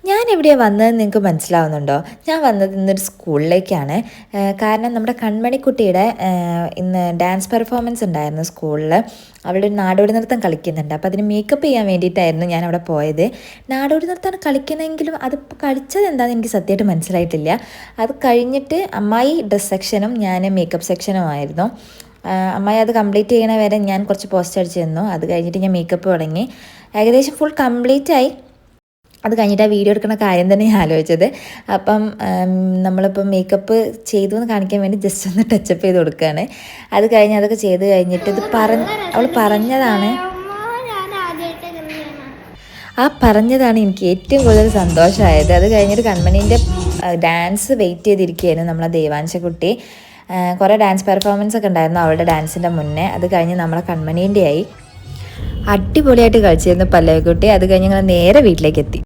ഞാൻ എവിടെയാണ് വന്നതെന്ന് നിങ്ങൾക്ക് മനസ്സിലാവുന്നുണ്ടോ? ഞാൻ വന്നത് ഇന്നൊരു സ്കൂളിലേക്കാണ്. കാരണം നമ്മുടെ കൺമണിക്കുട്ടിയുടെ ഇന്ന് ഡാൻസ് പെർഫോമൻസ് ഉണ്ടായിരുന്നു സ്കൂളിൽ. അവളുടെ ഒരു നാടോടി നൃത്തം കളിക്കുന്നുണ്ട്. അപ്പോൾ അതിന് മേക്കപ്പ് ചെയ്യാൻ വേണ്ടിയിട്ടായിരുന്നു ഞാൻ അവിടെ പോയത്. നാടോടി നൃത്തമാണ് കളിക്കുന്നതെങ്കിലും അതിപ്പോൾ കളിച്ചത് എന്താണെന്ന് എനിക്ക് സത്യമായിട്ട് മനസ്സിലായിട്ടില്ല. അത് കഴിഞ്ഞിട്ട് അമ്മായി ഡ്രസ് സെക്ഷനും ഞാൻ മേക്കപ്പ് സെക്ഷനും ആയിരുന്നു. അമ്മായി അത് കംപ്ലീറ്റ് ചെയ്യണ വരെ ഞാൻ കുറച്ച് പോസ്റ്റ് അടിച്ച് തന്നു. അത് കഴിഞ്ഞിട്ട് ഞാൻ മേക്കപ്പ് തുടങ്ങി. ഏകദേശം ഫുൾ കംപ്ലീറ്റ് ആയി. അത് കഴിഞ്ഞിട്ട് ആ വീഡിയോ എടുക്കുന്ന കാര്യം തന്നെ ഞാൻ ആലോചിച്ചത്. അപ്പം നമ്മളിപ്പം മേക്കപ്പ് ചെയ്തു എന്ന് കാണിക്കാൻ വേണ്ടി ജസ്റ്റ് ഒന്ന് ടച്ചപ്പ് ചെയ്ത് കൊടുക്കുകയാണ്. അത് കഴിഞ്ഞ് അതൊക്കെ ചെയ്ത് കഴിഞ്ഞിട്ട് അവൾ പറഞ്ഞതാണ്, ആ പറഞ്ഞതാണ് എനിക്ക് ഏറ്റവും കൂടുതൽ സന്തോഷമായത്. അത് കഴിഞ്ഞിട്ട് കൺമണീൻ്റെ ഡാൻസ് വെയിറ്റ് ചെയ്തിരിക്കുകയായിരുന്നു നമ്മളെ ദേവാൻശക്കുട്ടി. കുറേ ഡാൻസ് പെർഫോമൻസ് ഒക്കെ ഉണ്ടായിരുന്നു അവളുടെ ഡാൻസിൻ്റെ മുന്നേ. അത് കഴിഞ്ഞ് നമ്മളെ കൺമണീൻ്റെ ആയി. അടിപൊളിയായിട്ട് കളിച്ചിരുന്നു പല്ലവിക്കുട്ടി. അത് കഴിഞ്ഞ് ഞങ്ങൾ നേരെ വീട്ടിലേക്ക് എത്തി.